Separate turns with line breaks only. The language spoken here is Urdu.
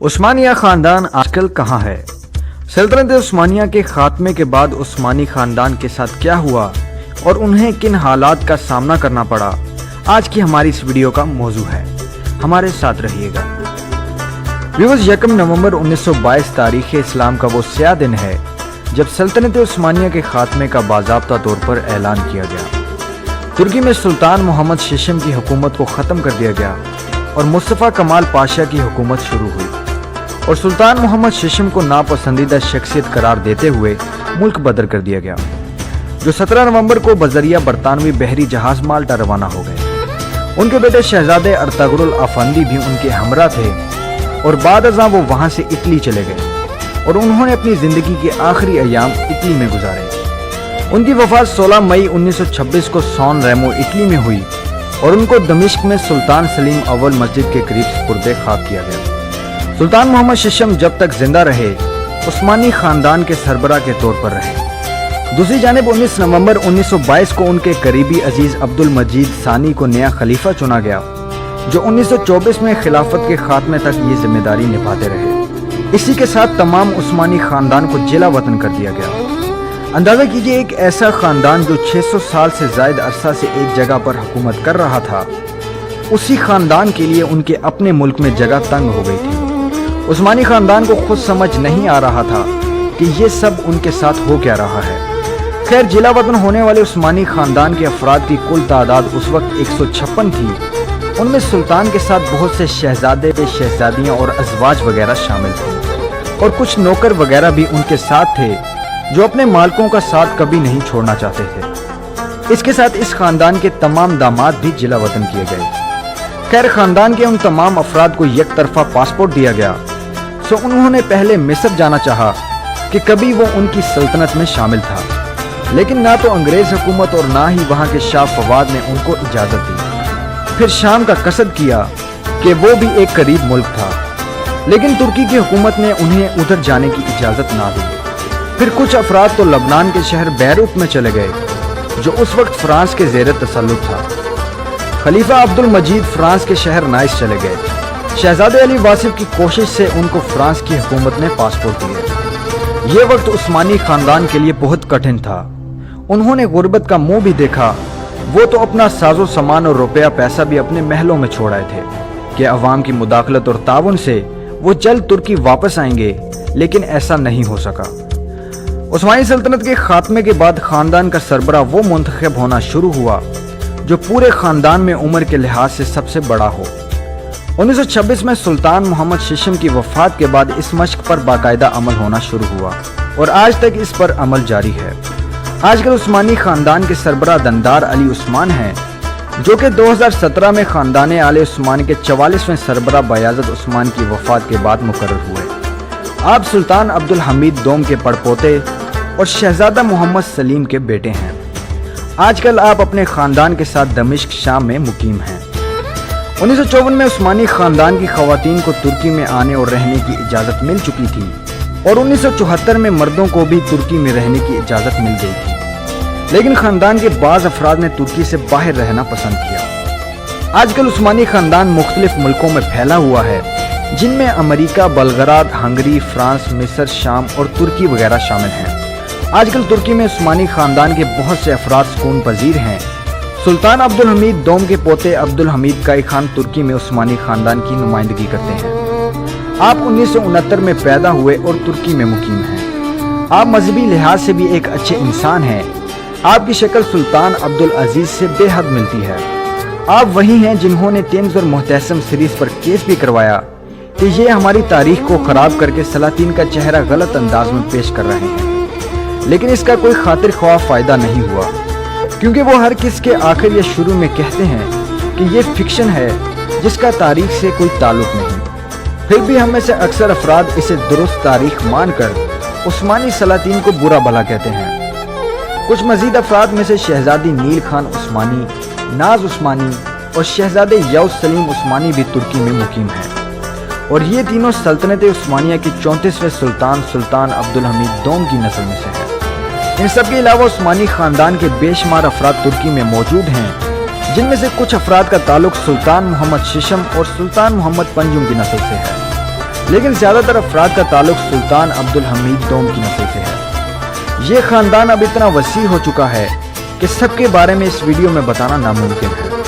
عثمانیہ خاندان آج کل کہاں ہے؟ سلطنت عثمانیہ کے خاتمے کے بعد عثمانی خاندان کے ساتھ کیا ہوا اور انہیں کن حالات کا سامنا کرنا پڑا، آج کی ہماری اس ویڈیو کا موضوع ہے۔ ہمارے ساتھ رہیے گا۔ ویورز، 1 نومبر 1922 تاریخ اسلام کا وہ سیاہ دن ہے جب سلطنت عثمانیہ کے خاتمے کا باضابطہ طور پر اعلان کیا گیا۔ ترکی میں سلطان محمد ششم کی حکومت کو ختم کر دیا گیا اور مصطفیٰ کمال پاشا کی حکومت شروع ہوئی، اور سلطان محمد ششم کو ناپسندیدہ شخصیت قرار دیتے ہوئے ملک بدر کر دیا گیا، جو 17 نومبر کو بذریعہ برطانوی بحری جہاز مالٹا روانہ ہو گئے۔ ان کے بیٹے شہزادے ارطغرل افندی بھی ان کے ہمراہ تھے، اور بعد ازاں وہ وہاں سے اٹلی چلے گئے اور انہوں نے اپنی زندگی کے آخری ایام اٹلی میں گزارے۔ ان کی وفات 16 مئی 1926 کو سان ریمو اٹلی میں ہوئی، اور ان کو دمشق میں سلطان سلیم اول مسجد کے قریب سپرد خاک کیا گیا۔ سلطان محمد ششم جب تک زندہ رہے عثمانی خاندان کے سربراہ کے طور پر رہے۔ دوسری جانب 19 نومبر 1922 کو ان کے قریبی عزیز عبد المجید ثانی کو نیا خلیفہ چنا گیا، جو 1924 میں خلافت کے خاتمے تک یہ ذمہ داری نبھاتے رہے۔ اسی کے ساتھ تمام عثمانی خاندان کو جلا وطن کر دیا گیا۔ اندازہ کیجئے، ایک ایسا خاندان جو 600 سال سے زائد عرصہ سے ایک جگہ پر حکومت کر رہا تھا، اسی خاندان کے لیے ان کے اپنے ملک میں جگہ تنگ ہو گئی تھی۔ عثمانی خاندان کو خود سمجھ نہیں آ رہا تھا کہ یہ سب ان کے ساتھ ہو کیا رہا ہے۔ خیر، جلا وطن ہونے والے عثمانی خاندان کے افراد کی کل تعداد اس وقت 156 تھی۔ ان میں سلطان کے ساتھ بہت سے شہزادے، شہزادیاں اور ازواج وغیرہ شامل تھے، اور کچھ نوکر وغیرہ بھی ان کے ساتھ تھے جو اپنے مالکوں کا ساتھ کبھی نہیں چھوڑنا چاہتے تھے۔ اس کے ساتھ اس خاندان کے تمام داماد بھی جلا وطن کیے گئے۔ خیر، خاندان کے ان تمام افراد کو یک طرفہ پاسپورٹ دیا گیا، سو انہوں نے پہلے مصر جانا چاہا کہ کبھی وہ ان کی سلطنت میں شامل تھا، لیکن نہ تو انگریز حکومت اور نہ ہی وہاں کے شاہ فواد نے ان کو اجازت دی۔ پھر شام کا قصد کیا کہ وہ بھی ایک قریب ملک تھا، لیکن ترکی کی حکومت نے انہیں ادھر جانے کی اجازت نہ دی۔ پھر کچھ افراد تو لبنان کے شہر بیروت میں چلے گئے، جو اس وقت فرانس کے زیر تسلط تھا۔ خلیفہ عبد المجید فرانس کے شہر نائس چلے گئے۔ شہزادے علی واصف کی کوشش سے ان کو فرانس کی حکومت نے پاسپورٹ دیا۔ یہ وقت عثمانی خاندان کے لیے بہت کٹھن تھا۔ انہوں نے غربت کا منہ بھی دیکھا۔ وہ تو اپنا ساز و سامان اور روپیہ پیسہ بھی اپنے محلوں میں چھوڑ آئے تھے کہ عوام کی مداخلت اور تعاون سے وہ جلد ترکی واپس آئیں گے، لیکن ایسا نہیں ہو سکا۔ عثمانی سلطنت کے خاتمے کے بعد خاندان کا سربراہ وہ منتخب ہونا شروع ہوا جو پورے خاندان میں عمر کے لحاظ سے سب سے بڑا ہو۔ 1926 میں سلطان محمد ششم کی وفات کے بعد اس مشق پر باقاعدہ عمل ہونا شروع ہوا، اور آج تک اس پر عمل جاری ہے۔ آج کل عثمانی خاندان کے سربراہ دندار علی عثمان ہیں، جو کہ 2017 میں خاندان آل عثمان کے 44ویں سربراہ بایزید عثمان کی وفات کے بعد مقرر ہوئے۔ آپ سلطان عبد الحمید دوم کے پڑپوتے اور شہزادہ محمد سلیم کے بیٹے ہیں۔ آج کل آپ اپنے خاندان کے ساتھ دمشق شام میں مقیم ہیں۔ 1954 میں عثمانی خاندان کی خواتین کو ترکی میں آنے اور رہنے کی اجازت مل چکی تھی، اور 1974 میں مردوں کو بھی ترکی میں رہنے کی اجازت مل گئی تھی، لیکن خاندان کے بعض افراد نے ترکی سے باہر رہنا پسند کیا۔ آج کل عثمانی خاندان مختلف ملکوں میں پھیلا ہوا ہے، جن میں امریکہ، بلغراد، ہنگری، فرانس، مصر، شام اور ترکی وغیرہ شامل ہیں۔ آج کل ترکی میں عثمانی خاندان کے بہت سے افراد سکون پذیر ہیں۔ سلطان عبد الحمید دوم کے پوتے عبد الحمید کائی خان ترکی میں عثمانی خاندان کی نمائندگی کرتے ہیں۔ آپ 1969 میں پیدا ہوئے اور ترکی میں مقیم ہیں۔ آپ مذہبی لحاظ سے بھی ایک اچھے انسان ہیں۔ آپ کی شکل سلطان عبد العزیز سے بے حد ملتی ہے۔ آپ وہی ہیں جنہوں نے تیمز اور محتشم سیریز پر کیس بھی کروایا کہ یہ ہماری تاریخ کو خراب کر کے سلاطین کا چہرہ غلط انداز میں پیش کر رہے ہیں، لیکن اس کا کوئی خاطر خواہ فائدہ نہیں ہوا، کیونکہ وہ ہر کس کے آخر یا شروع میں کہتے ہیں کہ یہ فکشن ہے جس کا تاریخ سے کوئی تعلق نہیں۔ پھر بھی ہم میں سے اکثر افراد اسے درست تاریخ مان کر عثمانی سلاطین کو برا بھلا کہتے ہیں۔ کچھ مزید افراد میں سے شہزادی نیل خان عثمانی، ناز عثمانی اور شہزادے یوز سلیم عثمانی بھی ترکی میں مقیم ہیں، اور یہ تینوں سلطنت عثمانیہ کی 34ویں سلطان عبد الحمید دوم کی نسل میں سے ہے۔ ان سب کے علاوہ عثمانی خاندان کے بے شمار افراد ترکی میں موجود ہیں، جن میں سے کچھ افراد کا تعلق سلطان محمد ششم اور سلطان محمد پنجم کی نسل سے ہے۔ لیکن زیادہ تر افراد کا تعلق سلطان عبدالحمید دوم کی نسل سے ہے۔ یہ خاندان اب اتنا وسیع ہو چکا ہے کہ سب کے بارے میں اس ویڈیو میں بتانا ناممکن ہے۔